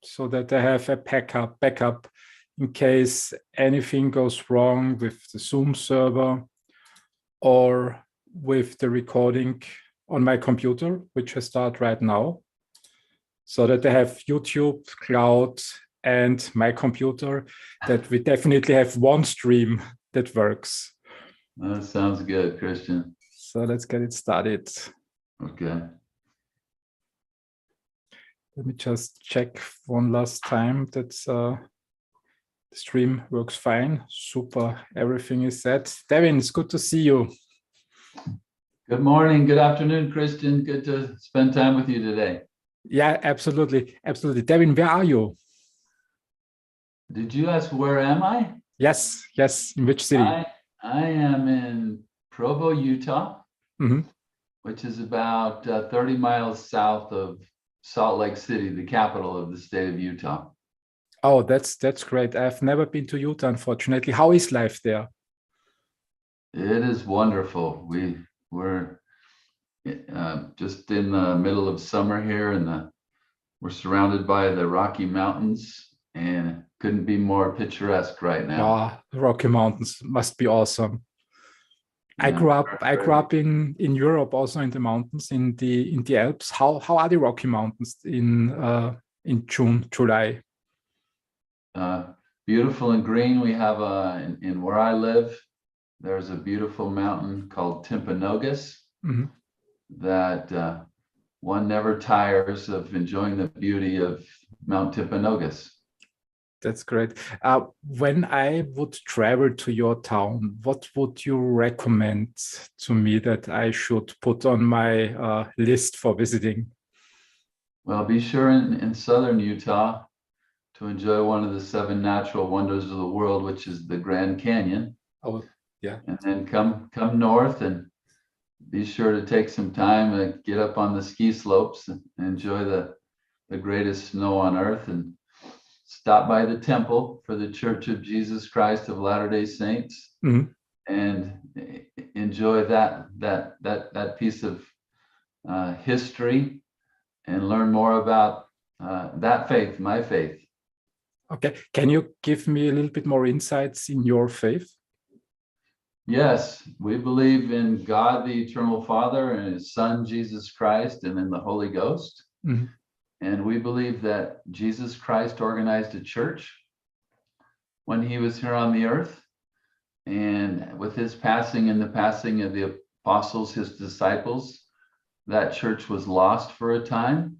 so that I have a backup in case anything goes wrong with the Zoom server or with the recording on my computer, which I start right now, so that I have YouTube, cloud, and my computer, that we definitely have one stream that works. That sounds good, Christian. So let's get it started. Okay. Let me just check one last time that the stream works fine. Super, everything is set. Devin, it's good to see you. Good morning, good afternoon, Christian. Good to spend time with you today. Yeah, absolutely. Absolutely. Devin, where are you? Did you ask where am I? Yes. In which city? I am in Provo, Utah, which is about 30 miles south of Salt Lake City, the capital of the state of Utah. Oh, that's great. I've never been to Utah, unfortunately. How is life there? It is wonderful. We're just in the middle of summer here, and we're surrounded by the Rocky Mountains, and couldn't be more picturesque right now. Oh, Rocky Mountains must be awesome. Yeah, I grew up in Europe, also in the mountains, in the Alps. How are the Rocky Mountains in June, July? Beautiful and green. We have in where I live, there's a beautiful mountain called Timpanogos that one never tires of enjoying the beauty of Mount Timpanogos. That's great. When I would travel to your town, what would you recommend to me that I should put on my list for visiting? Well, be sure in southern Utah to enjoy one of the 7 natural wonders of the world, which is the Grand Canyon. Oh, yeah. And then come north and be sure to take some time to get up on the ski slopes and enjoy the greatest snow on earth, and stop by the temple for the Church of Jesus Christ of Latter-day Saints, and enjoy that piece of history, and learn more about that faith, my faith. Okay, can you give me a little bit more insights in your faith? Yes, we believe in God, the Eternal Father, and His Son, Jesus Christ, and in the Holy Ghost. And we believe that Jesus Christ organized a church when He was here on the earth. And with His passing and the passing of the apostles, His disciples, that church was lost for a time,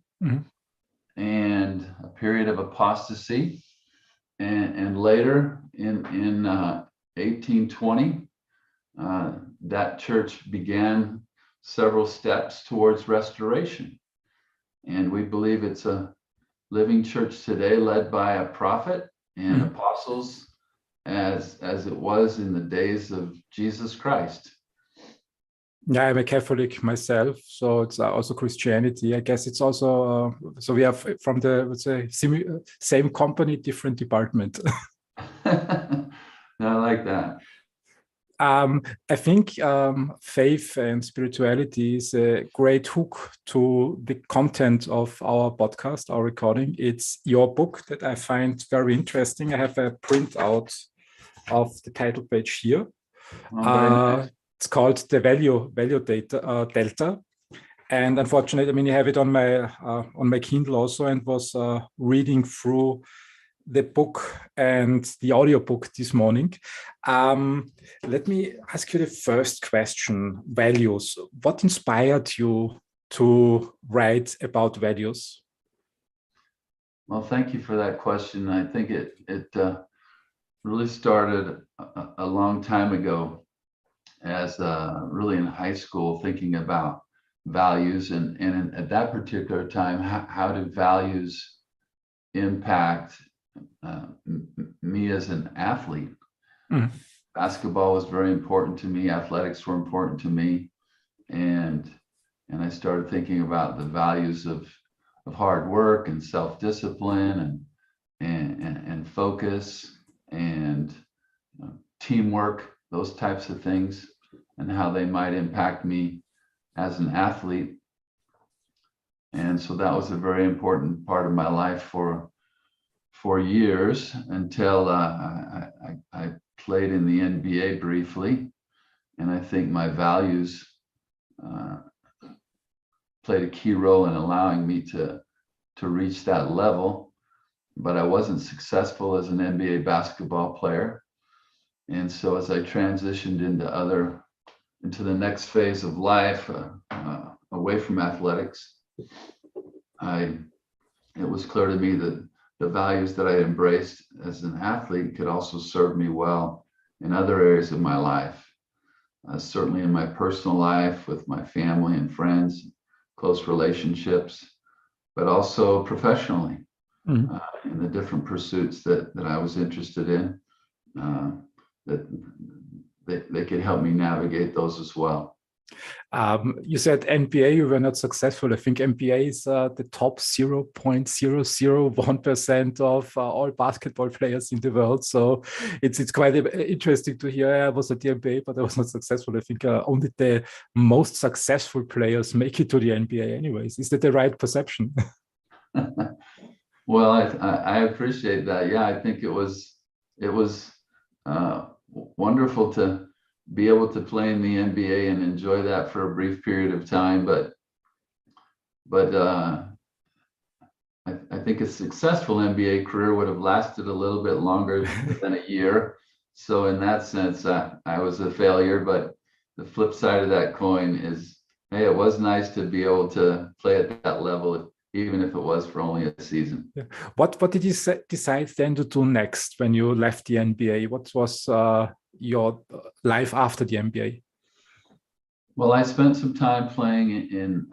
and a period of apostasy. And later in 1820, that church began several steps towards restoration. And we believe it's a living church today, led by a prophet and apostles, as it was in the days of Jesus Christ. Yeah, I'm a Catholic myself, so it's also Christianity. I guess it's also, so we have from the, let's say, same company, different department. I like that. I think faith and spirituality is a great hook to the content of our podcast, our recording. It's your book that I find very interesting. I have a printout of the title page here. Nice. It's called The Value Delta. And unfortunately, I mean, you have it on my Kindle also, and was reading through the book and the audiobook this morning. Let me ask you the first question, values. What inspired you to write about values? Well, thank you for that question. I think it really started a long time ago, as really in high school, thinking about values, and at that particular time, how do values impact me as an athlete. Basketball was very important to me. Athletics were important to me, and I started thinking about the values of hard work and self-discipline and focus and teamwork, those types of things, and how they might impact me as an athlete. And so that was a very important part of my life for years until I played in the NBA briefly. And I think my values played a key role in allowing me to reach that level. But I wasn't successful as an NBA basketball player. And so as I transitioned into the next phase of life, away from athletics, it was clear to me that the values that I embraced as an athlete could also serve me well in other areas of my life. Certainly in my personal life with my family and friends, close relationships, but also professionally in the different pursuits that I was interested in, that they could help me navigate those as well. You said NBA, you were not successful. I think NBA is the top 0.001% of all basketball players in the world. So it's quite interesting to hear. I was at the NBA, but I was not successful. I think only the most successful players make it to the NBA anyways. Is that the right perception? Well, I appreciate that. Yeah, I think it was wonderful to be able to play in the NBA and enjoy that for a brief period of time. But I think a successful NBA career would have lasted a little bit longer than a year. So in that sense, I was a failure. But the flip side of that coin is, hey, it was nice to be able to play at that level, even if it was for only a season. Yeah. What did you decide then to do next when you left the NBA? What was your life after the NBA? Well, I spent some time playing in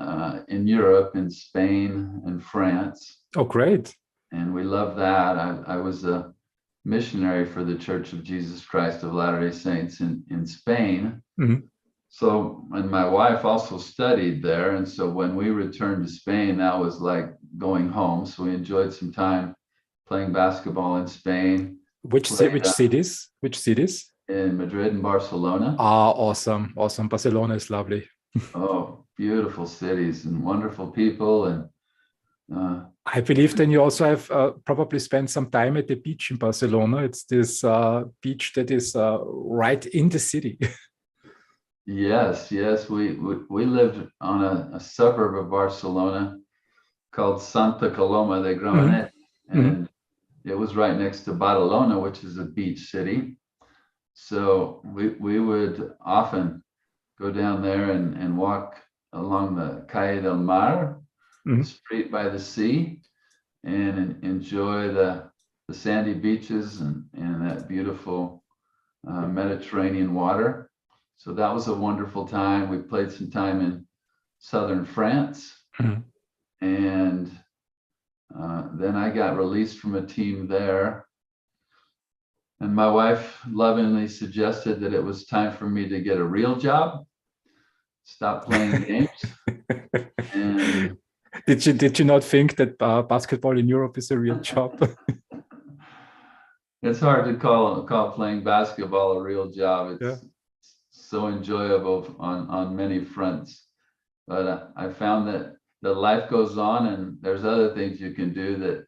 Europe, in Spain and France. Oh, great. And we loved that. I was a missionary for the Church of Jesus Christ of Latter-day Saints in Spain. Mm-hmm. So, and my wife also studied there. And so when we returned to Spain, that was like going home. So we enjoyed some time playing basketball in Spain. Which cities? Which cities? In Madrid and Barcelona. Ah, awesome. Awesome. Barcelona is lovely. Oh, beautiful cities and wonderful people. And I believe then you also have probably spent some time at the beach in Barcelona. It's this beach that is right in the city. Yes. We lived on a suburb of Barcelona called Santa Coloma de Gramenet. Mm-hmm. And it was right next to Badalona, which is a beach city. So we would often go down there and walk along the Calle del Mar, mm-hmm. the street by the sea, and enjoy the sandy beaches and that beautiful Mediterranean water. So that was a wonderful time. We played some time in southern France. Mm-hmm. And then I got released from a team there. And my wife lovingly suggested that it was time for me to get a real job, stop playing games. And did you not think that basketball in Europe is a real job? It's hard to call playing basketball a real job. It's so enjoyable on many fronts. But I found that life goes on, and there's other things you can do that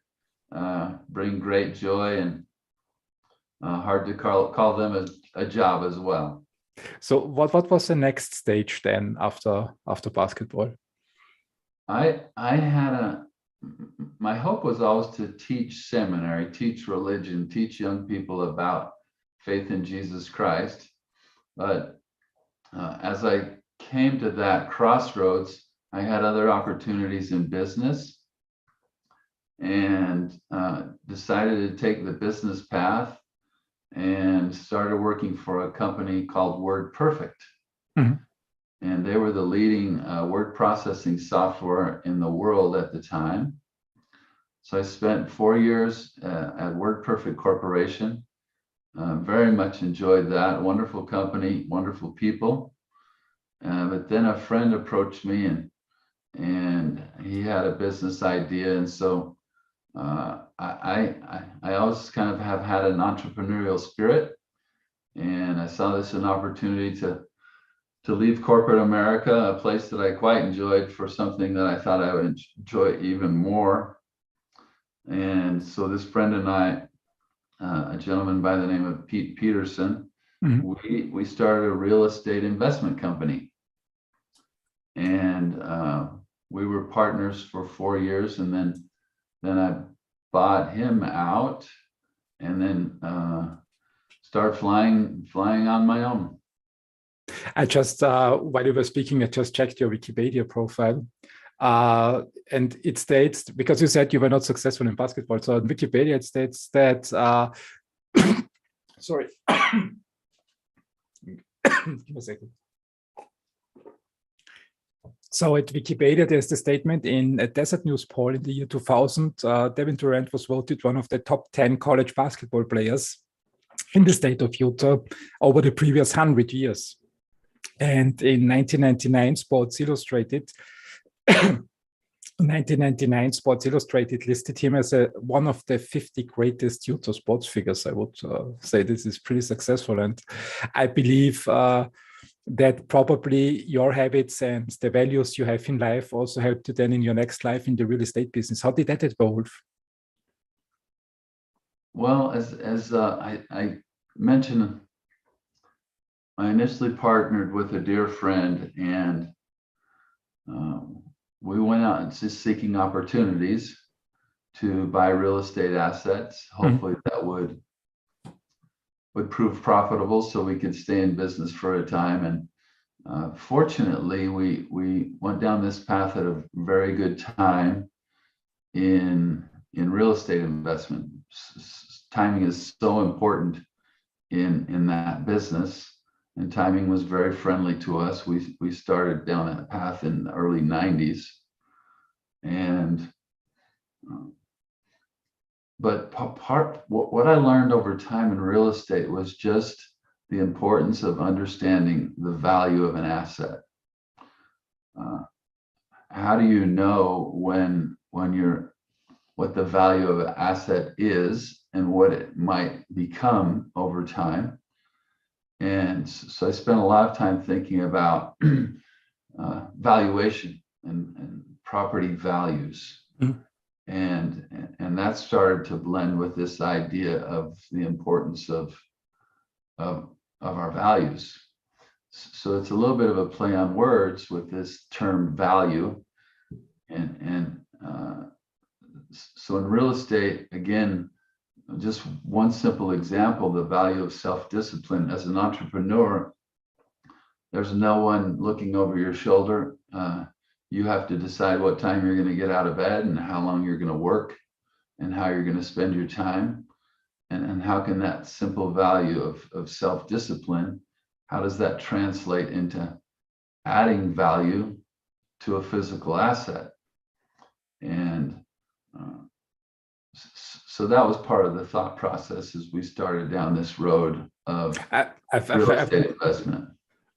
bring great joy, and hard to call them a job as well. So what was the next stage then after basketball? I had my hope was always to teach seminary, teach religion, teach young people about faith in Jesus Christ. But as I came to that crossroads, I had other opportunities in business, and decided to take the business path and started working for a company called WordPerfect. Mm-hmm. And they were the leading word processing software in the world at the time. So I spent 4 years at WordPerfect Corporation. Very much enjoyed that. Wonderful company, wonderful people. But then a friend approached me, and he had a business idea. And so I always kind of have had an entrepreneurial spirit, and I saw this an opportunity to leave corporate America, a place that I quite enjoyed, for something that I thought I would enjoy even more. And so this friend and I, a gentleman by the name of Pete Peterson, we started a real estate investment company. And we were partners for 4 years, and then I bought him out, and then started flying on my own. I just, while you were speaking, I just checked your Wikipedia profile. And it states, because you said you were not successful in basketball, so on Wikipedia it states that, sorry, give me a second. So at Wikipedia, there's the statement: in a Desert News poll in the year 2000, Devin Durrant was voted one of the top 10 college basketball players in the state of Utah over the previous 100 years. And in 1999, Sports Illustrated listed him as one of the 50 greatest Utah sports figures. I would say this is pretty successful. And I believe that probably your habits and the values you have in life also helped you then in your next life in the real estate business. How did that evolve? Well, as I mentioned, I initially partnered with a dear friend, and we went out and just seeking opportunities to buy real estate assets. Hopefully that would prove profitable so we could stay in business for a time. And fortunately, we went down this path at a very good time in real estate investment. Timing is so important in that business, and timing was very friendly to us. We started down that path in the early 90s. And but what I learned over time in real estate was just the importance of understanding the value of an asset. How do you know what the value of an asset is and what it might become over time? And so I spent a lot of time thinking about valuation and property values. And that started to blend with this idea of the importance of our values. So it's a little bit of a play on words with this term value. And so in real estate, again, just one simple example, the value of self-discipline. As an entrepreneur, there's no one looking over your shoulder. You have to decide what time you're going to get out of bed and how long you're going to work and how you're going to spend your time. And how can that simple value of self-discipline, how does that translate into adding value to a physical asset? And so that was part of the thought process as we started down this road of real estate investment.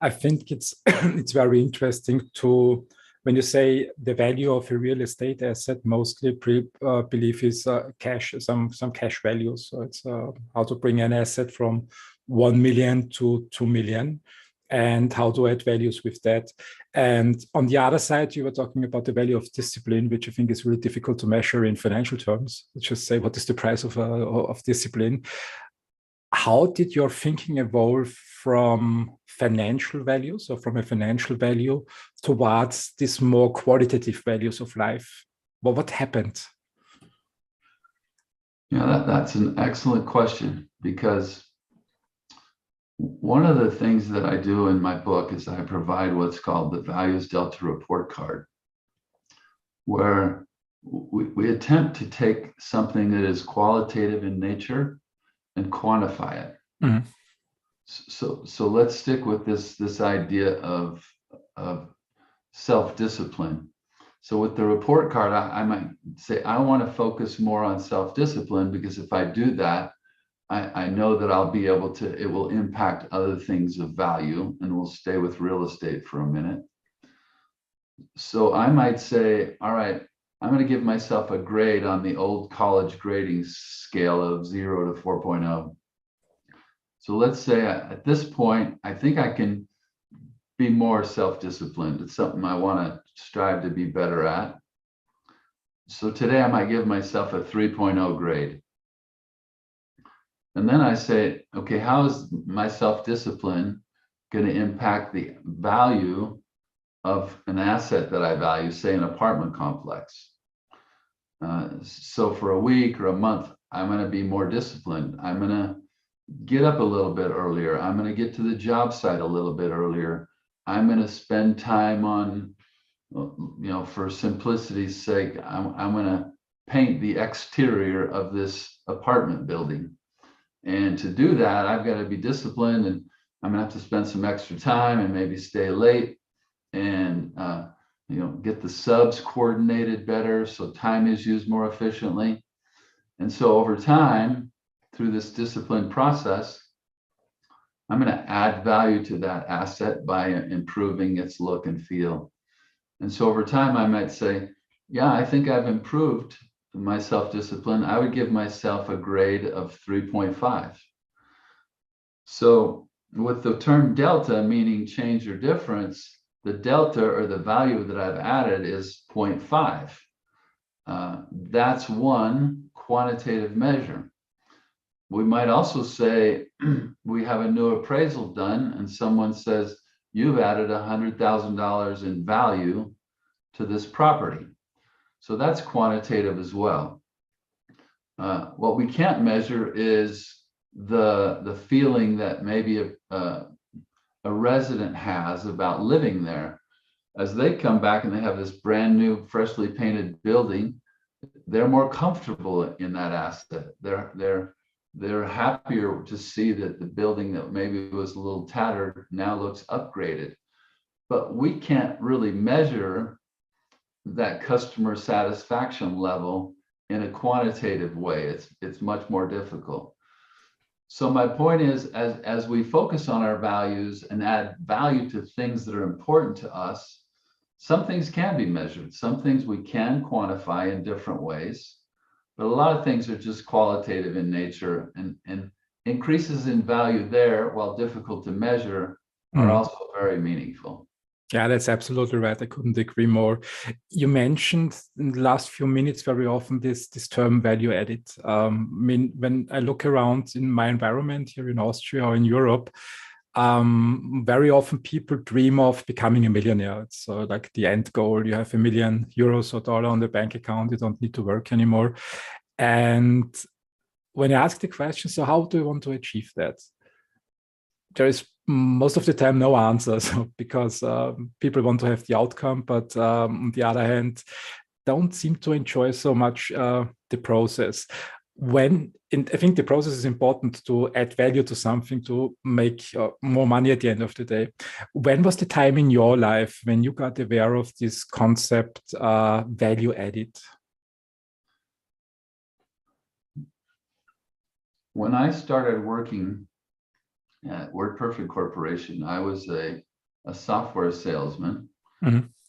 I think it's it's very interesting to, when you say the value of a real estate asset, mostly believe is cash, some cash values. So it's how to bring an asset from 1 million to 2 million, and how to add values with that. And on the other side, you were talking about the value of discipline, which I think is really difficult to measure in financial terms. Let's just say, what is the price of discipline? How did your thinking evolve from financial values, or from a financial value, towards these more qualitative values of life? Well, what happened? Yeah, that's an excellent question, because one of the things that I do in my book is I provide what's called the Values Delta Report Card, where we attempt to take something that is qualitative in nature and quantify it. So let's stick with this idea of self-discipline. So with the report card, I might say, I want to focus more on self-discipline, because if I do that, I know that I'll be able to, it will impact other things of value, and we'll stay with real estate for a minute. So I might say, all right, I'm going to give myself a grade on the old college grading scale of 0 to 4.0. So let's say at this point, I think I can be more self-disciplined. It's something I want to strive to be better at. So today I might give myself a 3.0 grade. And then I say, okay, how is my self-discipline going to impact the value of an asset that I value, say an apartment complex? So for a week or a month, I'm going to be more disciplined. I'm going to get up a little bit earlier. I'm going to get to the job site a little bit earlier. I'm going to spend time on, for simplicity's sake, I'm going to paint the exterior of this apartment building. And to do that, I've got to be disciplined, and I'm going to have to spend some extra time and maybe stay late and, get the subs coordinated better so time is used more efficiently. And so over time, through this discipline process, I'm going to add value to that asset by improving its look and feel. And so over time, I might say, yeah, I think I've improved my self-discipline. I would give myself a grade of 3.5. So with the term delta, meaning change or difference, the delta or the value that I've added is 0.5. That's one quantitative measure. We might also say we have a new appraisal done and someone says, you've added $100,000 in value to this property. So that's quantitative as well. What we can't measure is the feeling that maybe a resident has about living there. As they come back and they have this brand new, freshly painted building, they're more comfortable in that asset. They're happier to see that the building that maybe was a little tattered now looks upgraded. But we can't really measure that customer satisfaction level in a quantitative way. It's much more difficult. So my point is, as we focus on our values and add value to things that are important to us, some things can be measured. Some things we can quantify in different ways, but a lot of things are just qualitative in nature, and increases in value there, while difficult to measure, are also very meaningful. Yeah, that's absolutely right. I couldn't agree more. You mentioned in the last few minutes very often this term value added. When I look around in my environment here in Austria or in Europe, very often people dream of becoming a millionaire. It's like the end goal. You have €1 million or dollar on the bank account. You don't need to work anymore. And when I ask the question, so how do you want to achieve that? There is most of the time no answers because people want to have the outcome, but on the other hand, don't seem to enjoy so much the process. And I think the process is important to add value to something, to make more money at the end of the day. When was the time in your life when you got aware of this concept, value added? When I started working at WordPerfect Corporation, I was a software salesman.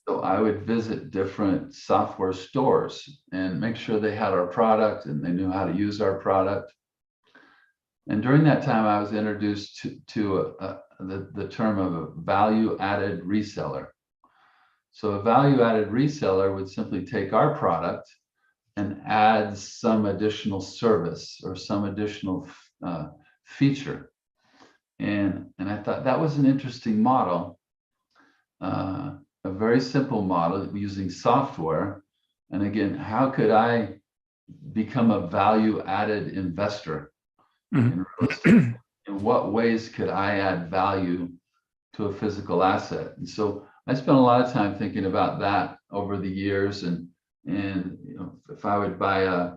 So I would visit different software stores and make sure they had our product and they knew how to use our product. And during that time, I was introduced to the term of a value-added reseller. So a value-added reseller would simply take our product and add some additional service or some additional feature. And I thought that was an interesting model, a very simple model using software. And again, how could I become a value-added investor in real estate? In what ways could I add value to a physical asset? And so I spent a lot of time thinking about that over the years. And if I would buy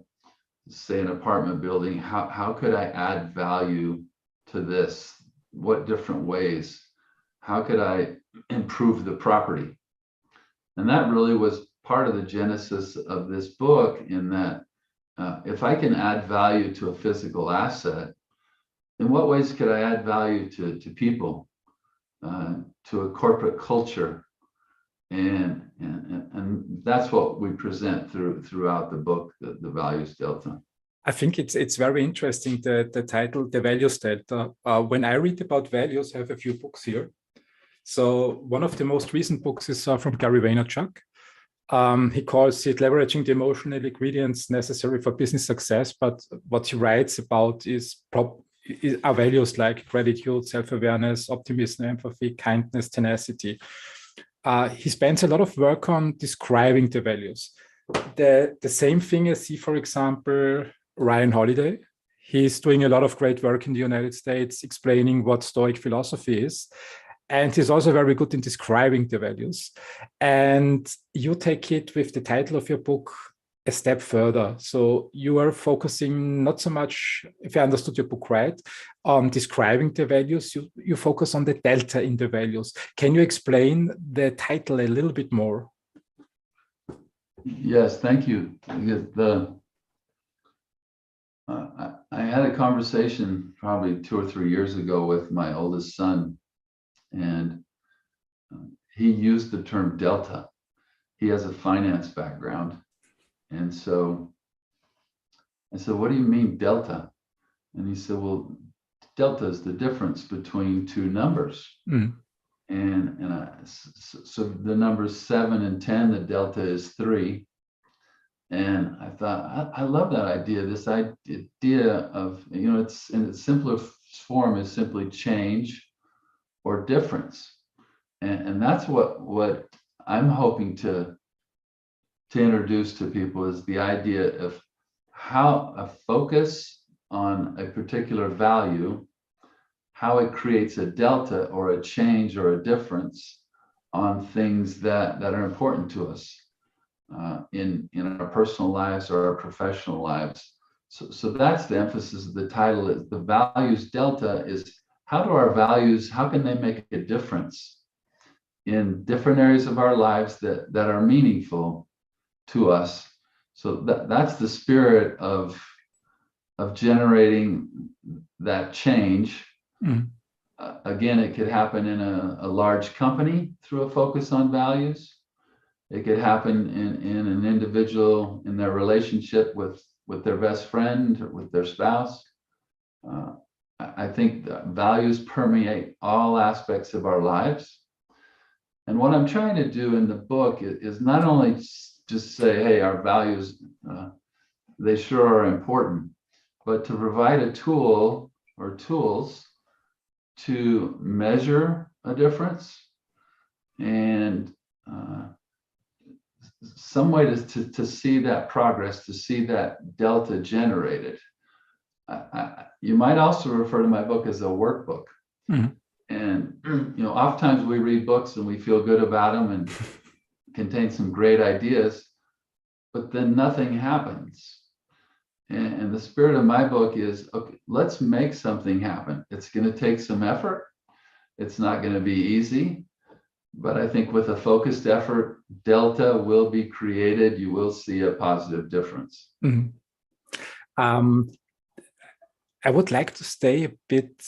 say an apartment building, how could I add value to this? What different ways? How could I improve the property? And that really was part of the genesis of this book, in that if I can add value to a physical asset, in what ways could I add value to people, to a corporate culture? And that's what we present throughout the book, the Values Delta. I think it's very interesting, the title, The Values Delta. When I read about values, I have a few books here. So one of the most recent books is from Gary Vaynerchuk. He calls it leveraging the emotional ingredients necessary for business success. But what he writes about are values like gratitude, self-awareness, optimism, empathy, kindness, tenacity. He spends a lot of work on describing the values. The same thing I see, for example, Ryan Holiday. He's doing a lot of great work in the United States explaining what Stoic philosophy is. And he's also very good in describing the values. And you take it with the title of your book a step further. So you are focusing not so much, if I understood your book right, on describing the values. You focus on the delta in the values. Can you explain the title a little bit more? Yes, thank you. I had a conversation probably 2 or 3 years ago with my oldest son, and he used the term delta. He has a finance background. And so I said, what do you mean delta? And he said, well, delta is the difference between two numbers. Mm. So the numbers 7 and 10, the delta is 3. And I thought, I love that idea. This idea of, it's in its simplest form is simply change or difference. And that's what I'm hoping to introduce to people, is the idea of how a focus on a particular value, how it creates a delta or a change or a difference on things that are important to us. In our personal lives or our professional lives. So that's the emphasis of the title. Is the values delta is how can they make a difference in different areas of our lives that are meaningful to us. So that's the spirit of generating that change. Mm. Again, it could happen in a large company through a focus on values. It could happen in an individual in their relationship with their best friend or with their spouse. I think that values permeate all aspects of our lives. And what I'm trying to do in the book is not only just say, hey, our values, they sure are important, but to provide a tool or tools to measure a difference and some way to see that progress, to see that delta generated. You might also refer to my book as a workbook. Mm-hmm. And oftentimes we read books and we feel good about them and contain some great ideas, but then nothing happens. And the spirit of my book is, okay, let's make something happen. It's going to take some effort. It's not going to be easy. But I think with a focused effort, delta will be created. You will see a positive difference. Mm-hmm. I would like to stay a bit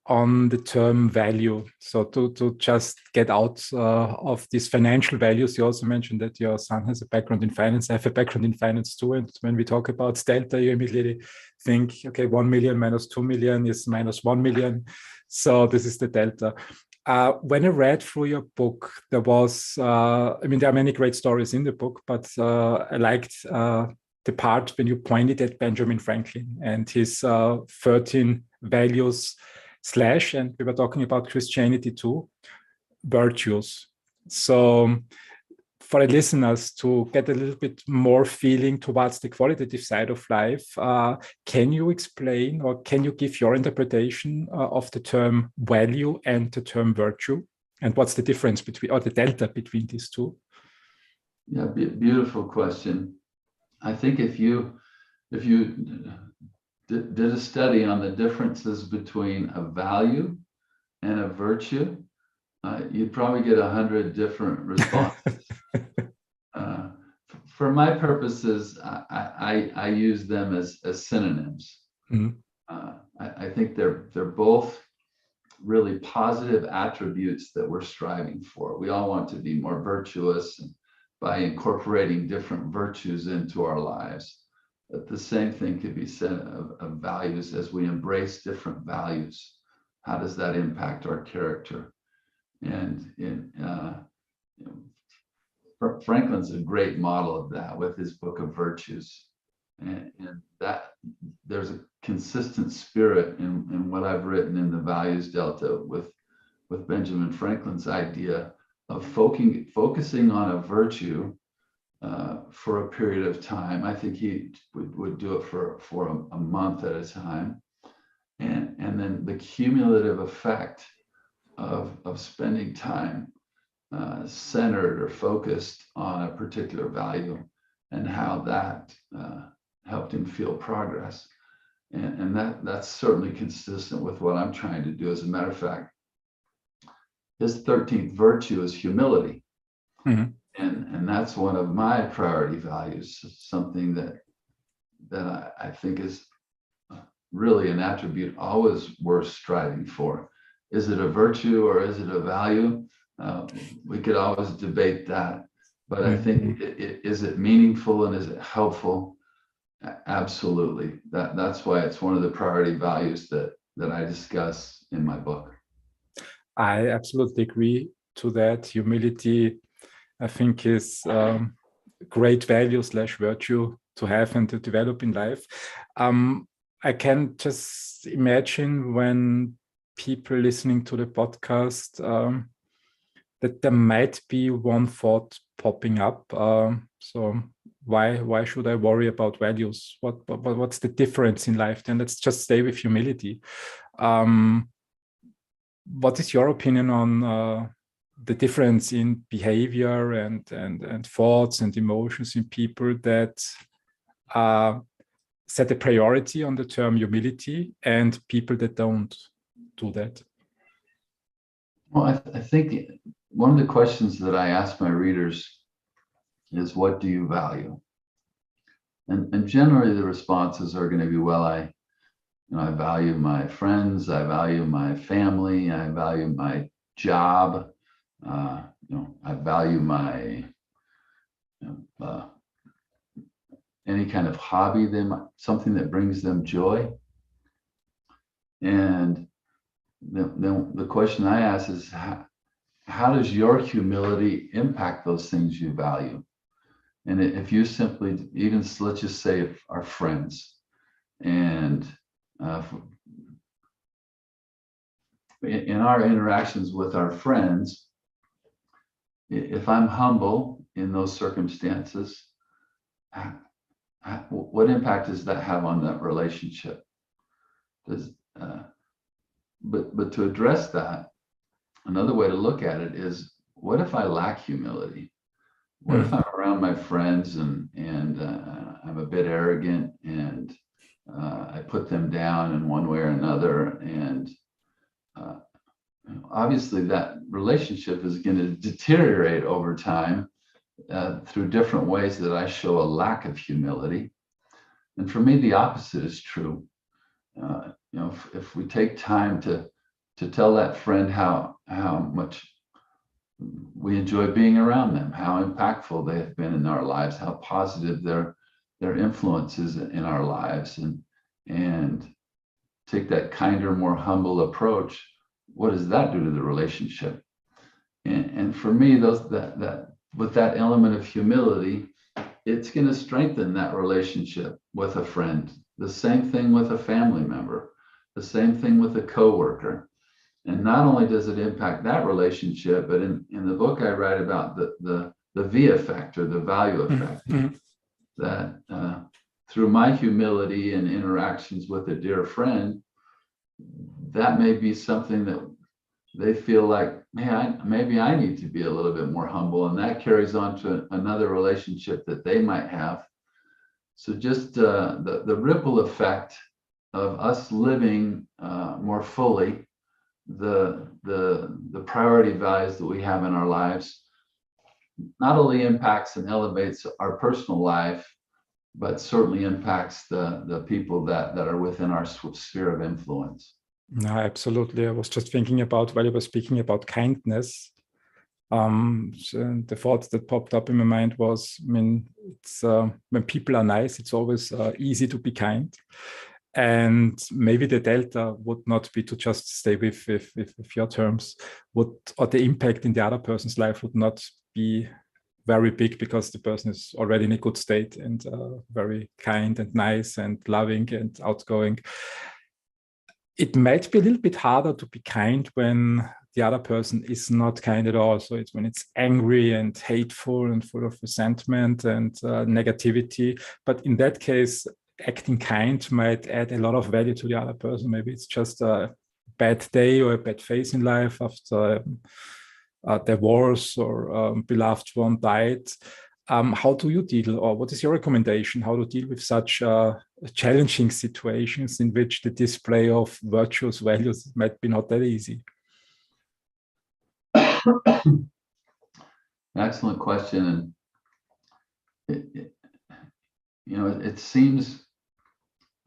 on the term value. So to just get out of these financial values, you also mentioned that your son has a background in finance. I have a background in finance too. And when we talk about delta, you immediately think, okay, 1 million minus 2 million is minus 1 million. So this is the delta. When I read through your book, there was, there are many great stories in the book, but I liked the part when you pointed at Benjamin Franklin and his 13 values / and we were talking about Christianity too, virtues. So for the listeners to get a little bit more feeling towards the qualitative side of life, can you explain or can you give your interpretation of the term value and the term virtue? And what's the difference between, or the delta between these two? Yeah, beautiful question. I think if you did a study on the differences between a value and a virtue, you'd probably get 100 different responses. For my purposes, I use them as synonyms. Mm-hmm. I think they're both really positive attributes that we're striving for. We all want to be more virtuous, and by incorporating different virtues into our lives. But the same thing could be said of values. As we embrace different values, how does that impact our character? And Franklin's a great model of that with his book of virtues. And that there's a consistent spirit in what I've written in the Values Delta with Benjamin Franklin's idea of focusing on a virtue for a period of time. I think he would do it for a month at a time. And then the cumulative effect of spending time centered or focused on a particular value, and how that helped him feel progress. And that's certainly consistent with what I'm trying to do. As a matter of fact, his 13th virtue is humility. Mm-hmm. And that's one of my priority values, something that I think is really an attribute always worth striving for. Is it a virtue or is it a value? We could always debate that, but I think is it meaningful and is it helpful? Absolutely. That's why it's one of the priority values that I discuss in my book. I absolutely agree to that. Humility, I think, is great value / virtue to have and to develop in life. I can just imagine when people listening to the podcast that there might be one thought popping up. So why should I worry about values? What's the difference in life? Then let's just stay with humility. What is your opinion on the difference in behavior and thoughts and emotions in people that set a priority on the term humility and people that don't do that? Well, I think one of the questions that I ask my readers is, what do you value? And generally the responses are going to be, well, I value my friends, I value my family, I value my job, I value my any kind of hobby, something that brings them joy. And then the question I ask is, how does your humility impact those things you value? And if you simply, even let's just say our friends, and in our interactions with our friends, if I'm humble in those circumstances, what impact does that have on that relationship? But to address that, another way to look at it is, what if I lack humility? What if I'm around my friends and I'm a bit arrogant and I put them down in one way or another, and obviously that relationship is going to deteriorate over time through different ways that I show a lack of humility. And for me, the opposite is true. If we take time to tell that friend how much we enjoy being around them, how impactful they have been in our lives, how positive their influence is in our lives, and take that kinder, more humble approach, what does that do to the relationship? And for me, that with that element of humility, it's going to strengthen that relationship with a friend. The same thing with a family member, the same thing with a coworker. And not only does it impact that relationship, but in the book I write about the V effect, or the value effect, that through my humility and interactions with a dear friend, that may be something that they feel like, man, maybe I need to be a little bit more humble, and that carries on to another relationship that they might have. So just the ripple effect of us living more fully the priority values that we have in our lives not only impacts and elevates our personal life, but certainly impacts the people that are within our sphere of influence. No, absolutely. I was just thinking about, while you were speaking about kindness, the thought that popped up in my mind was, it's when people are nice, it's always easy to be kind. And maybe the delta would not be to just stay with your terms, or the impact in the other person's life would not be very big because the person is already in a good state and very kind and nice and loving and outgoing. It might be a little bit harder to be kind when the other person is not kind at all. So it's when it's angry and hateful and full of resentment and negativity. But in that case, acting kind might add a lot of value to the other person. Maybe it's just a bad day or a bad phase in life after a divorce or beloved one died. How do you deal, or what is your recommendation, how to deal with such challenging situations in which the display of virtuous values might be not that easy? Excellent question. And it seems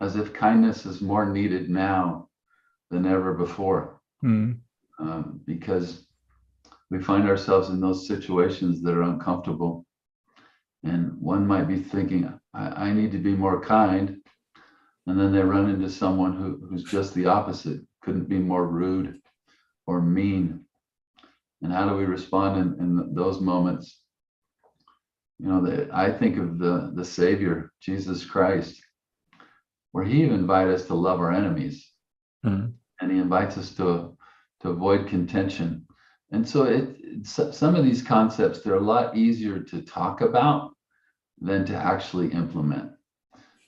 as if kindness is more needed now than ever before, because we find ourselves in those situations that are uncomfortable. And one might be thinking, I need to be more kind. And then they run into someone who's just the opposite, couldn't be more rude or mean. And how do we respond in those moments? I think of the Savior, Jesus Christ, where he invites us to love our enemies. And he invites us to avoid contention. And so some of these concepts, they're a lot easier to talk about than to actually implement.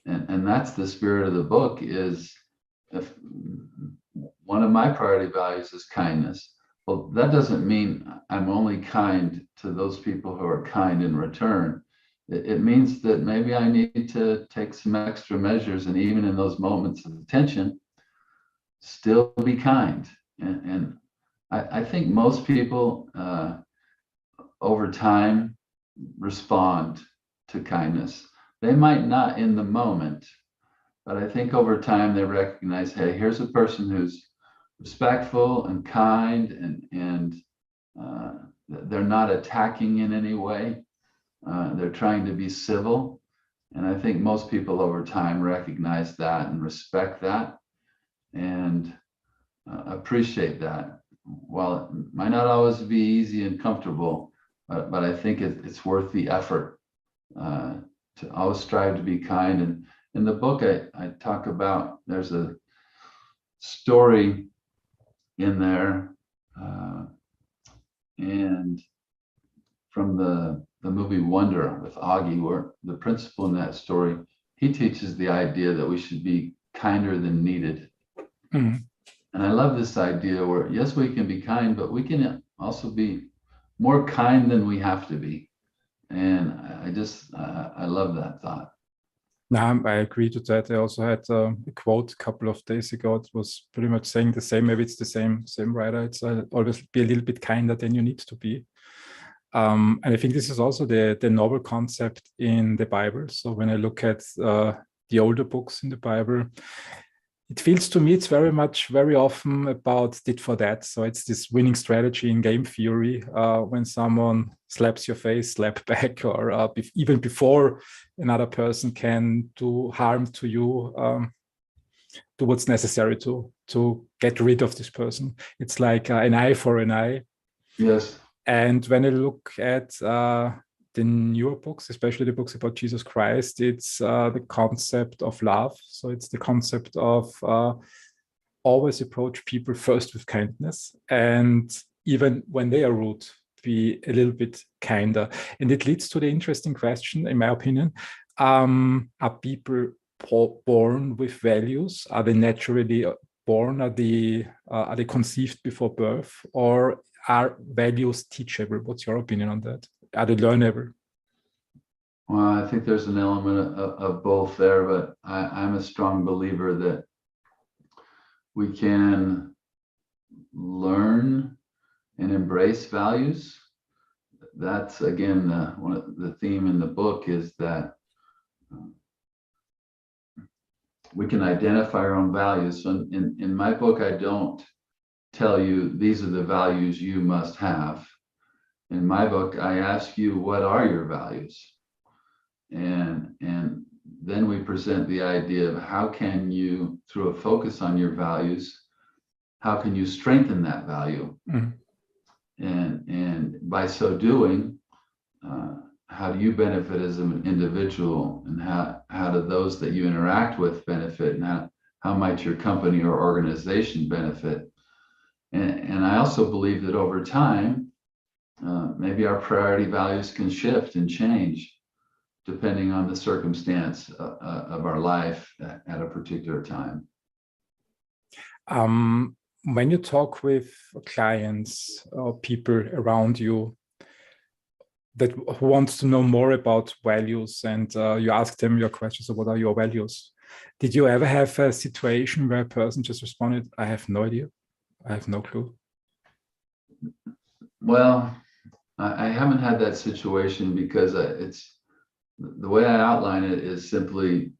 And that's the spirit of the book. Is if one of my priority values is kindness. Well, that doesn't mean I'm only kind to those people who are kind in return. It means that maybe I need to take some extra measures, and even in those moments of tension, still be kind. And I think most people over time respond to kindness. They might not in the moment, but I think over time they recognize, hey, here's a person who's respectful and kind, and they're not attacking in any way. They're trying to be civil. And I think most people over time recognize that and respect that and appreciate that. While it might not always be easy and comfortable, but I think it's worth the effort to always strive to be kind. And in the book, I talk about, there's a story in there, and from the movie Wonder with Augie, where the principal in that story, he teaches the idea that we should be kinder than needed. And I love this idea where, yes, we can be kind, but we can also be more kind than we have to be. And I love that thought. No, I agree to that. I also had a quote a couple of days ago. It was pretty much saying the same. Maybe it's the same writer. It's always be a little bit kinder than you need to be. And I think this is also the novel concept in the Bible. So when I look at the older books in the Bible, it feels to me it's very often about tit for tat. So it's this winning strategy in game theory. When someone slaps your face, slap back, or even before another person can do harm to you, do what's necessary to get rid of this person. It's like an eye for an eye. Yes. And when I look at the newer books, especially the books about Jesus Christ, it's the concept of love. So it's the concept of always approach people first with kindness, and even when they are rude, be a little bit kinder. And it leads to the interesting question, in my opinion, are people born with values? Are they naturally born? Are they conceived before birth? Or are values teachable? What's your opinion on that? Are they learnable? Well, I think there's an element of both there, but I'm a strong believer that we can learn and embrace values. That's, again, one of the theme in the book is that we can identify our own values. So in my book, I don't tell you these are the values you must have. In my book, I ask you, what are your values? And then we present the idea of how can you, through a focus on your values, how can you strengthen that value? Mm. And by so doing, how do you benefit as an individual, and how do those that you interact with benefit, and how might your company or organization benefit? And I also believe that over time, maybe our priority values can shift and change depending on the circumstance of our life at a particular time. When you talk with clients or people around you that who wants to know more about values, and you ask them your questions, so what are your values? Did you ever have a situation where a person just responded, I have no idea, I have no clue? Well, I haven't had that situation, because it's the way I outline it is simply,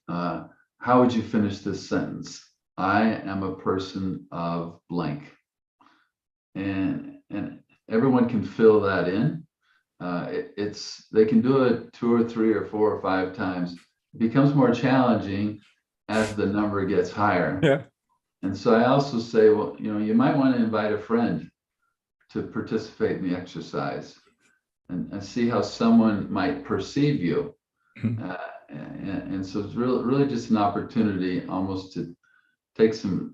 how would you finish this sentence? I am a person of blank. And everyone can fill that in. They can do it 2 or 3 or 4 or 5 times. It becomes more challenging as the number gets higher. Yeah. And so I also say, well, you might want to invite a friend to participate in the exercise and see how someone might perceive you. And so it's really just an opportunity almost to take some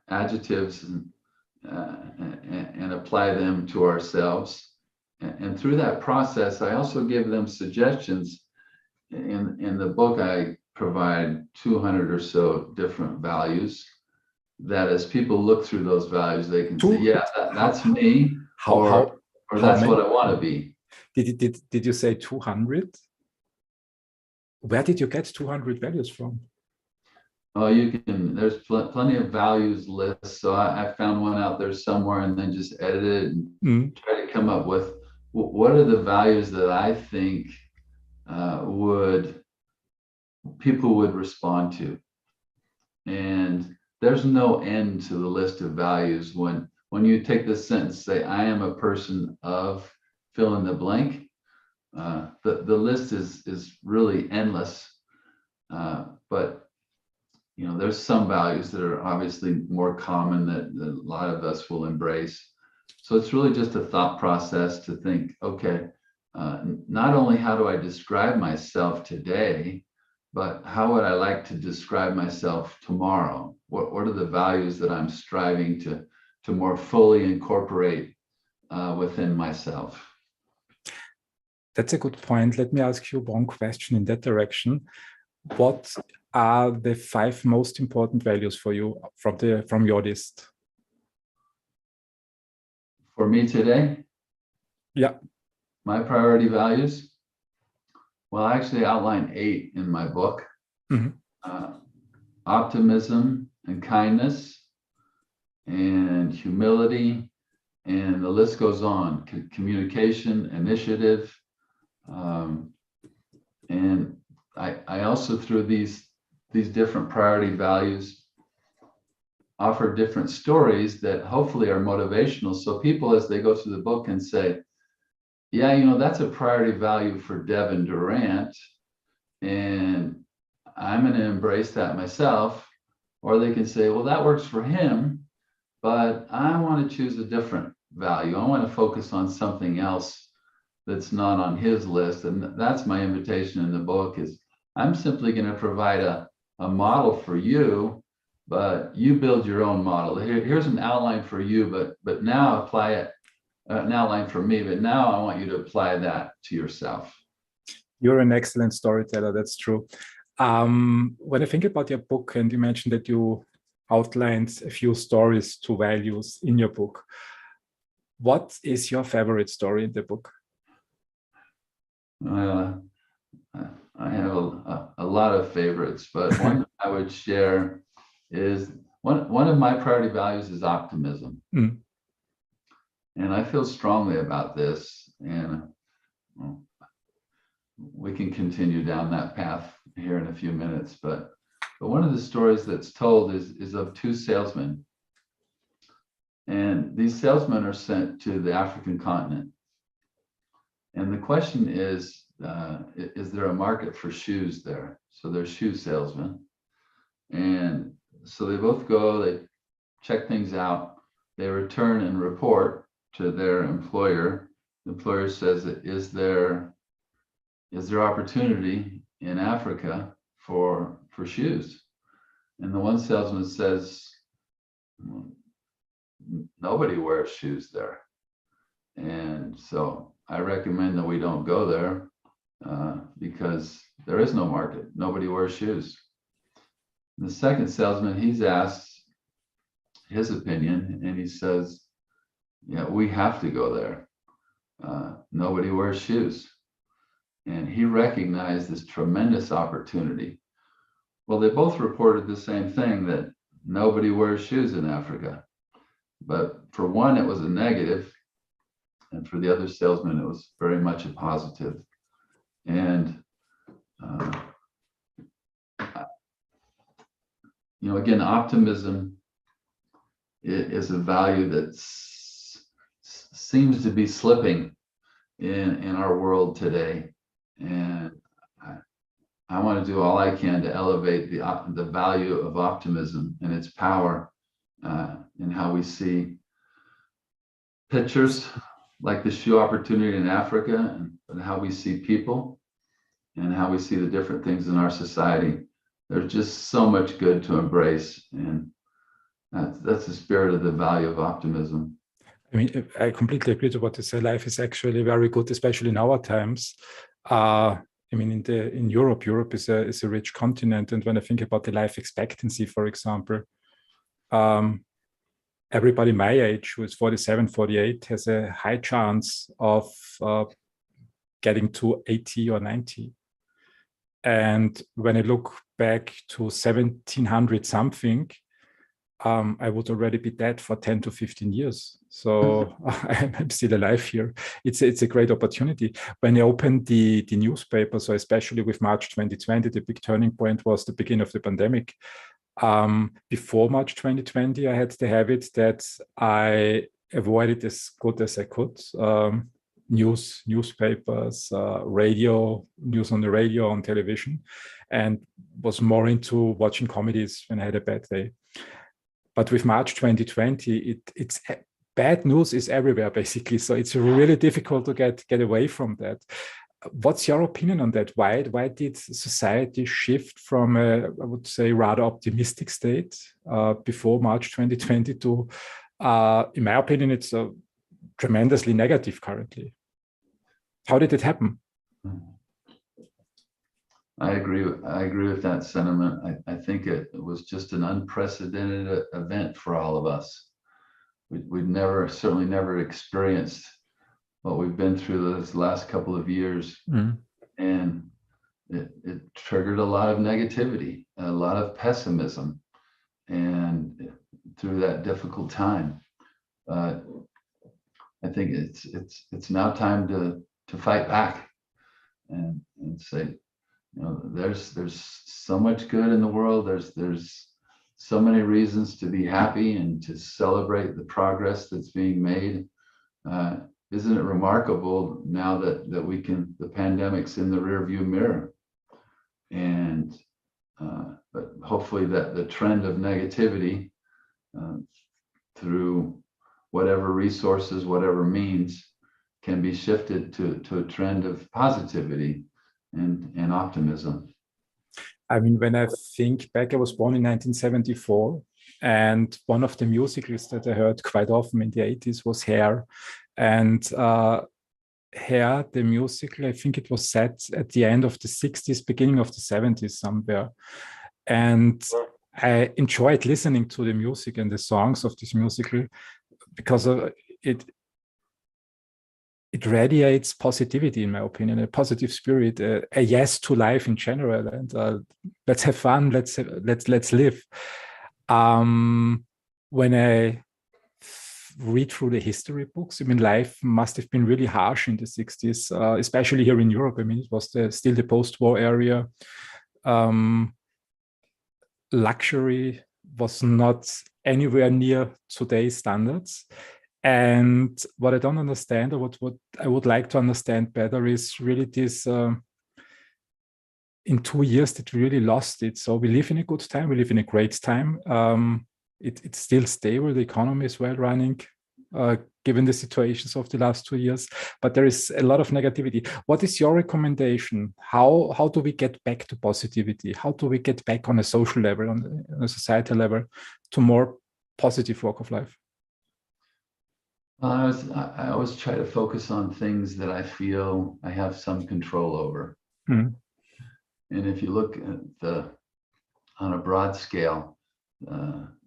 adjectives and apply them to ourselves. And through that process, I also give them suggestions. In the book, I provide 200 or so different values that, as people look through those values, they can say, yeah, that's me, or that's what I want to be. Did you say 200? Where did you get 200 values from? Oh, there's plenty of values lists. So I found one out there somewhere, and then just edited it and try to come up with what are the values that I think people would respond to. And there's no end to the list of values. When you take this sentence, say, I am a person of fill in the blank, the list is really endless. But there's some values that are obviously more common that a lot of us will embrace. So it's really just a thought process to think, okay, not only how do I describe myself today, but how would I like to describe myself tomorrow? What are the values that I'm striving to more fully incorporate within myself? That's a good point. Let me ask you one question in that direction. What are the 5 most important values for you from your list? For me today? Yeah. My priority values? Well, I actually outline 8 in my book. Optimism and kindness and humility, and the list goes on. Communication, initiative, and I also, through these different priority values, offer different stories that hopefully are motivational. So people, as they go through the book, can say, yeah, that's a priority value for Devin Durrant, and I'm going to embrace that myself. Or they can say, well, that works for him, but I want to choose a different value. I want to focus on something else that's not on his list. And that's my invitation in the book, is I'm simply going to provide a model for you, but you build your own model. Here's an outline for you, but now apply it, an outline for me, but now I want you to apply that to yourself. You're an excellent storyteller, that's true. When I think about your book, and you mentioned that you outlined a few stories to values in your book, what is your favorite story in the book? I have a lot of favorites, but one I would share is one of my priority values is optimism. And I feel strongly about this, and we can continue down that path here in a few minutes. But one of the stories that's told is of 2 salesmen. And these salesmen are sent to the African continent. And the question is, is there a market for shoes there? So they're shoe salesmen. And so they both go, they check things out, they return and report to their employer. The employer says, is there opportunity in Africa for shoes? And the one salesman says, nobody wears shoes there. And so I recommend that we don't go there because there is no market. Nobody wears shoes. And the second salesman, he's asked his opinion, and he says, yeah, we have to go there. Nobody wears shoes. And he recognized this tremendous opportunity. Well, they both reported the same thing, that nobody wears shoes in Africa. But for one, it was a negative. And for the other salesman, it was very much a positive. And, again, optimism is a value that seems to be slipping in our world today. And I want to do all I can to elevate the value of optimism and its power in how we see pictures like the shoe opportunity in Africa, and how we see people and how we see the different things in our society. There's just so much good to embrace, and that's the spirit of the value of optimism. I mean, I completely agree to what you say. Life is actually very good, especially in our times. I mean, in Europe is a rich continent, and when I think about the life expectancy, for example, everybody my age who is 47, 48 has a high chance of getting to 80 or 90. And when I look back to 1700 something, I would already be dead for 10 to 15 years. So I'm still alive here. It's a great opportunity. When I opened the newspaper, so especially with March 2020, the big turning point was the beginning of the pandemic. Before March 2020, I had the habit that I avoided as good as I could. Newspapers, radio, news on the radio, on television, and was more into watching comedies when I had a bad day. But with March 2020, it's bad news is everywhere, basically. So it's really difficult to get away from that. What's your opinion on that? Why did society shift from I would say, rather optimistic state before March 2020 to, in my opinion, it's tremendously negative currently? How did it happen? I agree with that sentiment. I think it was just an unprecedented event for all of us. We'd certainly never experienced what we've been through this last couple of years. And it triggered a lot of negativity, a lot of pessimism, and through that difficult time. I think it's now time to fight back and say, there's so much good in the world. There's so many reasons to be happy and to celebrate the progress that's being made. Isn't it remarkable now that the pandemic's in the rearview mirror, and but hopefully that the trend of negativity through whatever resources, whatever means, can be shifted to a trend of positivity and optimism. I mean, when I think back, I was born in 1974, and one of the musicals that I heard quite often in the 80s was Hair. And Hair, the musical, I think it was set at the end of the 60s, beginning of the 70s somewhere. And I enjoyed listening to the music and the songs of this musical because it radiates positivity, in my opinion, a positive spirit, a yes to life in general, and let's have fun, let's live. When I read through the history books, I mean, life must have been really harsh in the 60s, especially here in Europe. I mean, it was still the post-war area. Luxury was not anywhere near today's standards. And what I don't understand, or what I would like to understand better, is really this. In 2 years that we really lost it. So we live in a good time. We live in a great time. It's still stable. The economy is well running, given the situations of the last 2 years. But there is a lot of negativity. What is your recommendation? How do we get back to positivity? How do we get back on a social level, on a societal level, to more positive walk of life? I always try to focus on things that I feel I have some control over. Mm. And if you look at on a broad scale,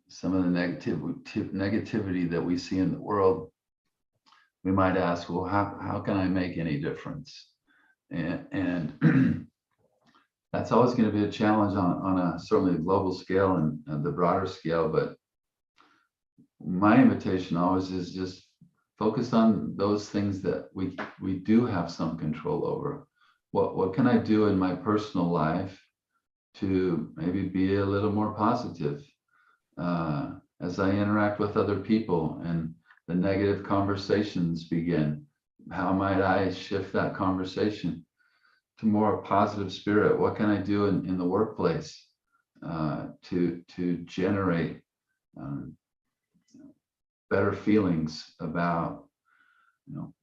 some of the negativity that we see in the world, we might ask, well, how can I make any difference? And that's always going to be a challenge on a certainly global scale and the broader scale. But my invitation always is just focus on those things that we do have some control over. What can I do in my personal life to maybe be a little more positive as I interact with other people and the negative conversations begin? How might I shift that conversation to more positive spirit? What can I do in the workplace to generate better feelings about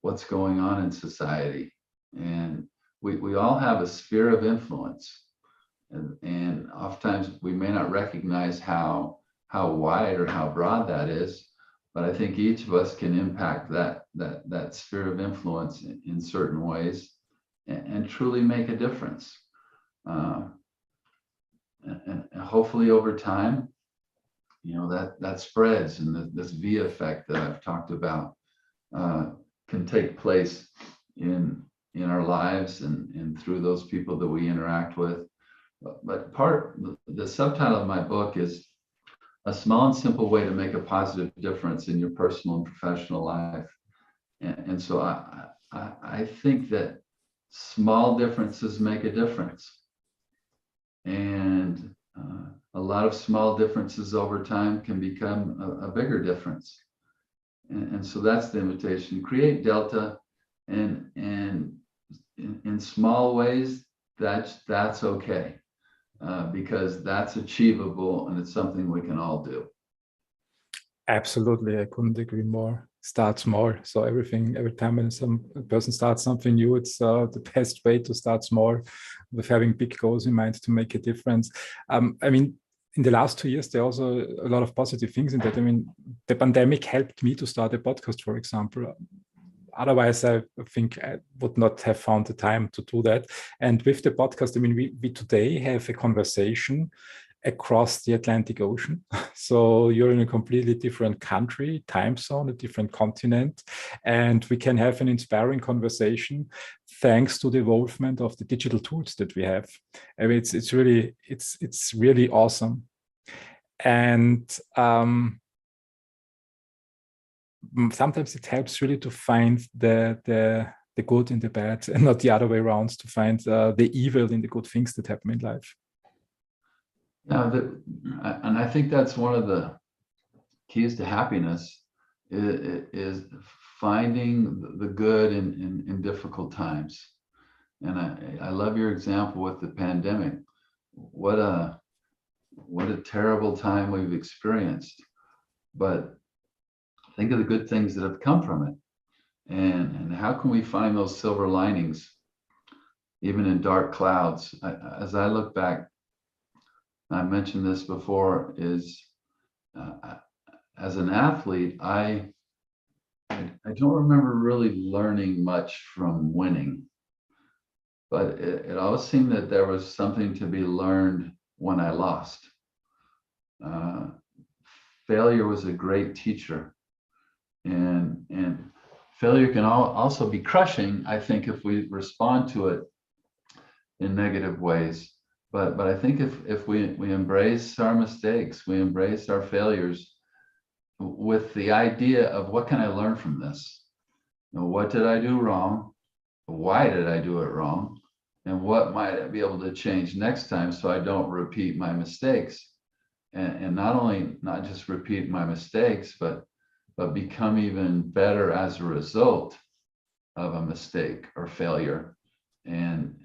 what's going on in society? And we all have a sphere of influence, and oftentimes we may not recognize how wide or how broad that is, but I think each of us can impact that sphere of influence in certain ways and truly make a difference. And hopefully over time, that spreads, and this V effect that I've talked about can take place in our lives and through those people that we interact with. But the subtitle of my book is A Small and Simple Way to Make a Positive Difference in Your Personal and Professional Life. And so I think that small differences make a difference. And a lot of small differences over time can become a bigger difference. And so that's the invitation. Create delta, and in small ways, that's okay, because that's achievable and it's something we can all do. Absolutely, I couldn't agree more. Start small. So every time when a person starts something new, it's the best way to start small, with having big goals in mind to make a difference. I mean, in the last 2 years, there are also a lot of positive things in that. I mean, the pandemic helped me to start a podcast, for example. Otherwise, I think I would not have found the time to do that. And with the podcast, I mean, we today have a conversation across the Atlantic Ocean. So you're in a completely different country, time zone, a different continent, and we can have an inspiring conversation thanks to the involvement of the digital tools that we have. I mean, it's really awesome. And sometimes it helps really to find the good in the bad, and not the other way around, to find the evil in the good things that happen in life. Now, and I think that's one of the keys to happiness is finding the good in difficult times. And I love your example with the pandemic. What a terrible time we've experienced, but think of the good things that have come from it, and how can we find those silver linings even in dark clouds? As I look back, I mentioned this before, is as an athlete, I don't remember really learning much from winning, but it always seemed that there was something to be learned when I lost. Failure was a great teacher, and failure can also be crushing, I think, if we respond to it in negative ways. But I think if we embrace our mistakes, we embrace our failures with the idea of what can I learn from this? What did I do wrong? Why did I do it wrong? And what might I be able to change next time so I don't repeat my mistakes? And not just repeat my mistakes, but but become even better as a result of a mistake or failure. And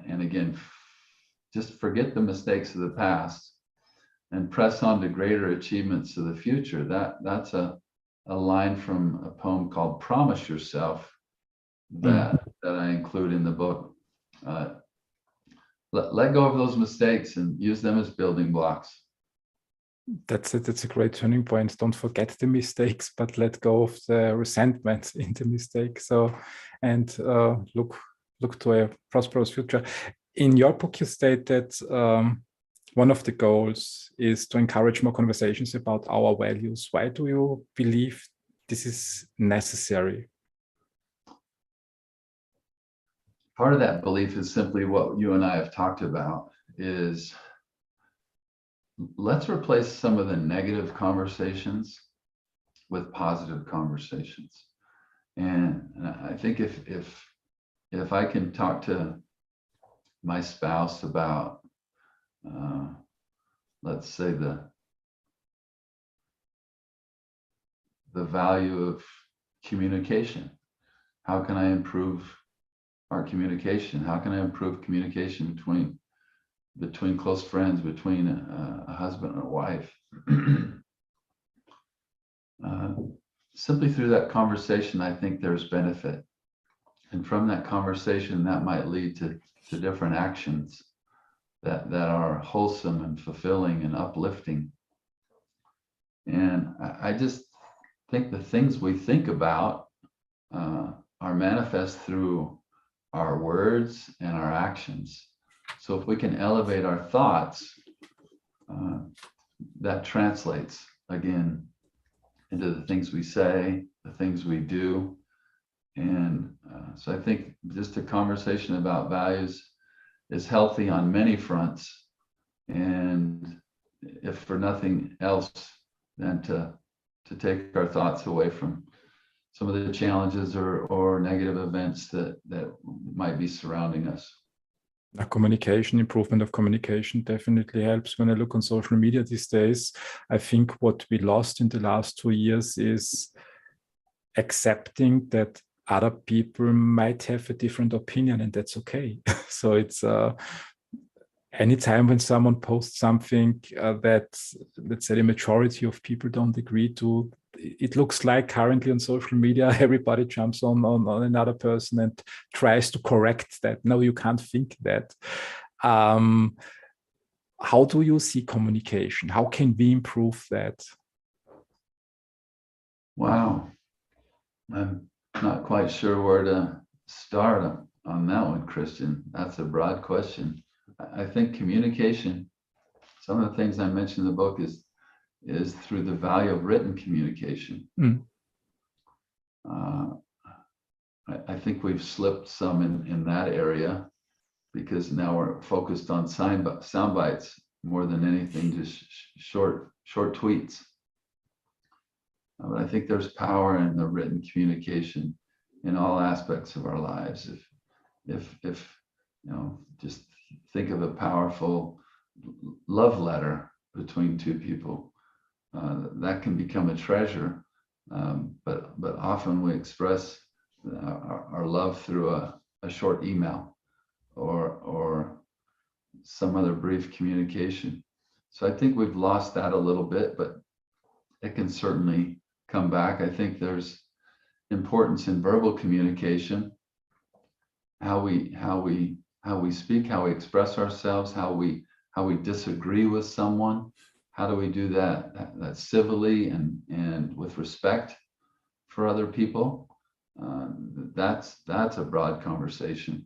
again, just forget the mistakes of the past and press on to greater achievements of the future. That's a line from a poem called Promise Yourself that I include in the book. Let go of those mistakes and use them as building blocks. That's it. That's a great turning point. Don't forget the mistakes, but let go of the resentment in the mistake. So, and look to a prosperous future. In your book, you state that one of the goals is to encourage more conversations about our values. Why do you believe this is necessary? Part of that belief is simply what you and I have talked about, is let's replace some of the negative conversations with positive conversations. And I think if I can talk to my spouse about, let's say the value of communication, how can I improve our communication? How can I improve communication between close friends, between a husband and a wife? Simply through that conversation, I think there's benefit. And from that conversation, that might lead to different actions that are wholesome and fulfilling and uplifting. And I just think the things we think about are manifest through our words and our actions. So if we can elevate our thoughts, that translates again into the things we say, the things we do. And so I think just a conversation about values is healthy on many fronts. And if for nothing else, than to take our thoughts away from some of the challenges or negative events that might be surrounding us. Communication, improvement of communication definitely helps. When I look on social media these days, I think what we lost in the last 2 years is accepting that other people might have a different opinion, and that's okay. So it's anytime when someone posts something that, let's say, the majority of people don't agree to, it looks like currently on social media, everybody jumps on another person and tries to correct that. No, you can't think that. How do you see communication? How can we improve that? Wow. I'm not quite sure where to start on that one, Christian. That's a broad question. I think communication, some of the things I mentioned in the book is through the value of written communication. I think we've slipped some in that area, because now we're focused on sound bites more than anything, just short tweets. But I think there's power in the written communication in all aspects of our lives. If just think of a powerful love letter between two people, that can become a treasure. But often we express our love through a short email or some other brief communication. So I think we've lost that a little bit, but it can certainly come back. I think there's importance in verbal communication, how we speak, how we express ourselves, how we disagree with someone. How do we do that civilly and with respect for other people? That's a broad conversation.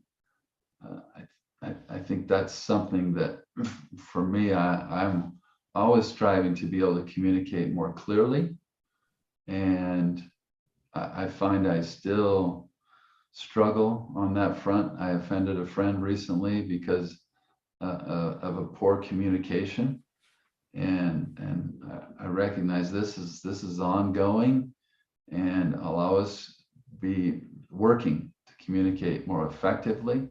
I think that's something that, for me, I'm always striving to be able to communicate more clearly. And I find I still struggle on that front. I offended a friend recently because of a poor communication. And I recognize this is ongoing, and I'll always be working to communicate more effectively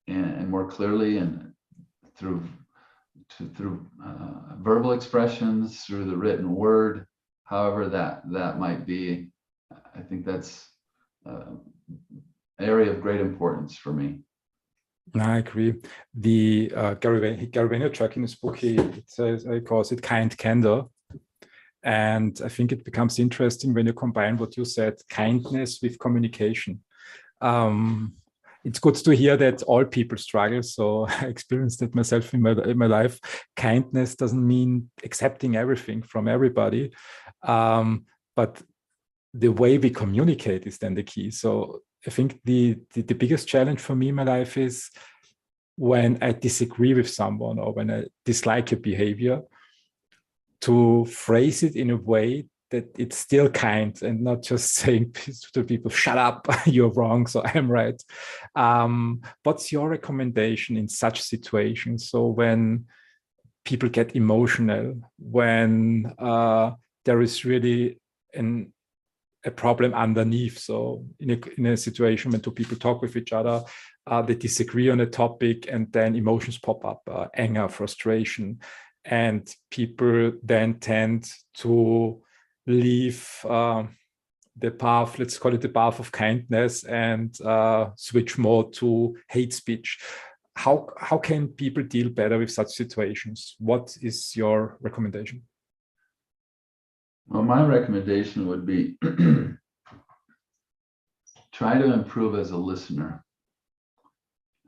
and more clearly, and through verbal expressions, through the written word, however that might be, I think that's an area of great importance for me. I agree. The Gary Vaynerchuk in his book, he calls it kind candor. And I think it becomes interesting when you combine what you said, kindness with communication. It's good to hear that all people struggle. So I experienced it myself in my life. Kindness doesn't mean accepting everything from everybody, but the way we communicate is then the key. So I think the biggest challenge for me in my life is when I disagree with someone or when I dislike a behavior, to phrase it in a way that it's still kind and not just saying to people, shut up, you're wrong, so I'm right. What's your recommendation in such situations? So when people get emotional, when there is really a problem underneath. So in a situation when two people talk with each other, they disagree on a topic and then emotions pop up, anger, frustration. And people then tend to leave the path, let's call it the path of kindness, and switch more to hate speech. How can people deal better with such situations? What is your recommendation? Well, my recommendation would be try to improve as a listener.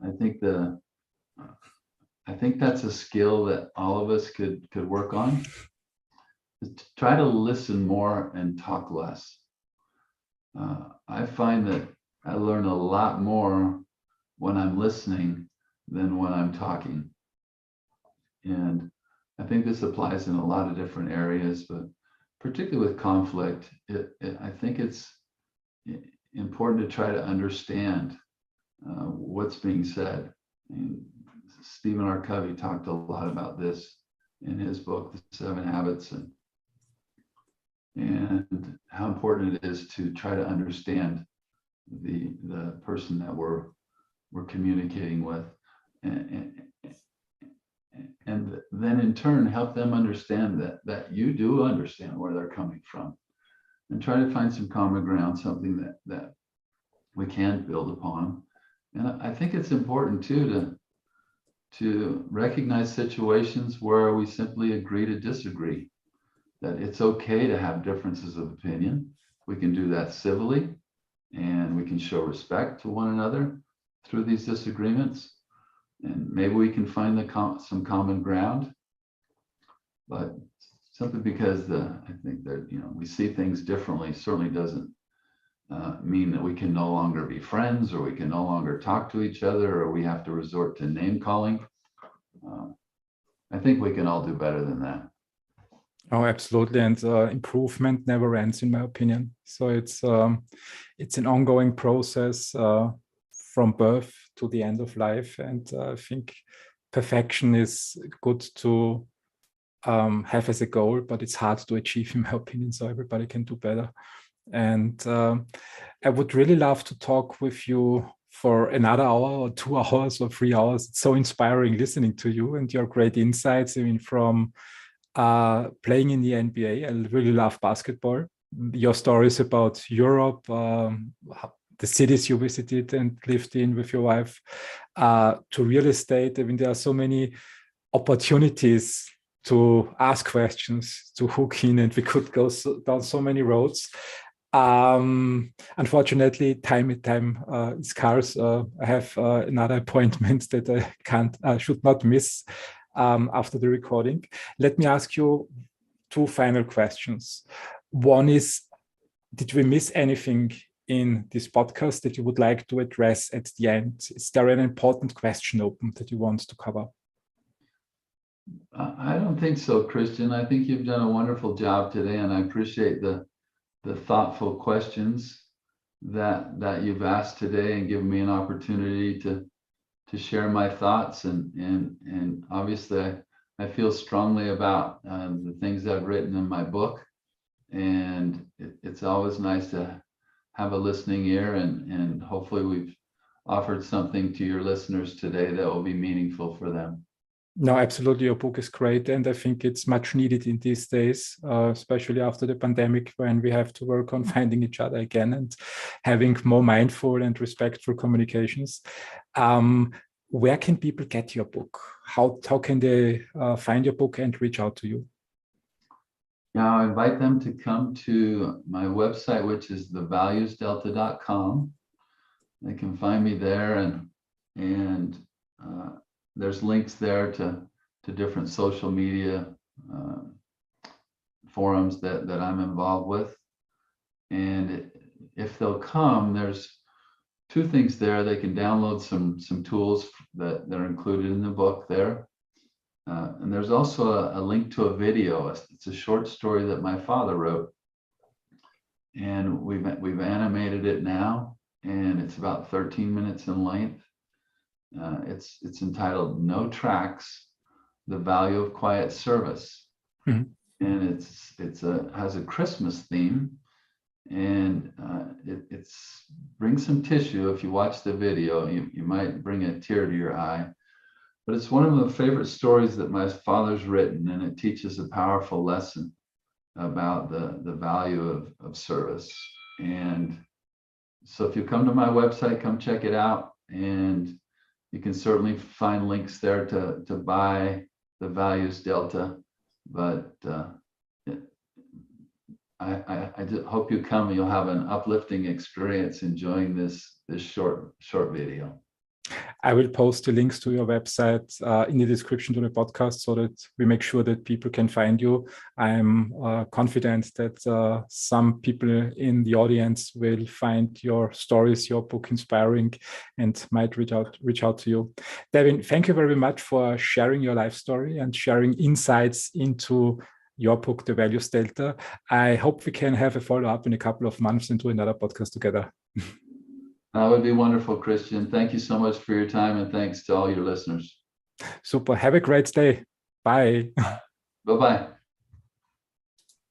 I think that's a skill that all of us could work on. Try to listen more and talk less. I find that I learn a lot more when I'm listening than when I'm talking. And I think this applies in a lot of different areas, but particularly with conflict, I think it's important to try to understand what's being said. And Stephen R. Covey talked a lot about this in his book, The 7 Habits, and how important it is to try to understand the person that we're communicating with, and then in turn help them understand that you do understand where they're coming from, and try to find some common ground, something that we can build upon. And I think it's important too to recognize situations where we simply agree to disagree, that it's okay to have differences of opinion. We can do that civilly, and we can show respect to one another through these disagreements. And maybe we can find some common ground, but simply because I think that we see things differently certainly doesn't mean that we can no longer be friends, or we can no longer talk to each other, or we have to resort to name calling. I think we can all do better than that. Oh, absolutely. And improvement never ends, in my opinion. So it's an ongoing process from birth to the end of life. And I think perfection is good to have as a goal, but it's hard to achieve, in my opinion. So everybody can do better. And I would really love to talk with you for another hour or 2 hours or 3 hours. It's so inspiring listening to you and your great insights. I mean, from playing in the NBA, I really love basketball. Your stories about Europe, the cities you visited and lived in with your wife, to real estate. I mean, there are so many opportunities to ask questions, to hook in, and we could go down so many roads. Unfortunately, time is scarce. I have another appointment that I should not miss after the recording. Let me ask you 2 final questions. One is, did we miss anything in this podcast that you would like to address at the end? Is there an important question open that you want to cover? I don't think so, Christian. I think you've done a wonderful job today, and I appreciate the thoughtful questions that you've asked today, and given me an opportunity to share my thoughts. And obviously I feel strongly about the things I've written in my book, and it's always nice to have a listening ear, and hopefully we've offered something to your listeners today that will be meaningful for them. No, absolutely. Your book is great. And I think it's much needed in these days, especially after the pandemic, when we have to work on finding each other again and having more mindful and respectful communications. Where can people get your book? How can they find your book and reach out to you? Yeah, I invite them to come to my website, which is thevaluesdelta.com. They can find me there, and there's links there to different social media forums that I'm involved with. And if they'll come, there's two things there. They can download some tools that are included in the book there. And there's also a link to a video. It's a short story that my father wrote. And we've animated it now, and it's about 13 minutes in length. It's entitled "No Tracks: The Value of Quiet Service," and it has a Christmas theme, and it brings some tissue. If you watch the video, you might bring a tear to your eye. But it's one of the favorite stories that my father's written, and it teaches a powerful lesson about the value of service. And so if you come to my website, come check it out, and you can certainly find links there to buy the Values Delta. But I just hope you come and you'll have an uplifting experience enjoying this short video. I will post the links to your website in the description to the podcast so that we make sure that people can find you. I'm confident that some people in the audience will find your stories, your book inspiring, and might reach out to you. Devin, thank you very much for sharing your life story and sharing insights into your book, The Values Delta. I hope we can have a follow-up in a couple of months and do another podcast together. That would be wonderful, Christian. Thank you so much for your time, and thanks to all your listeners. Super. Have a great day. Bye. Bye-bye.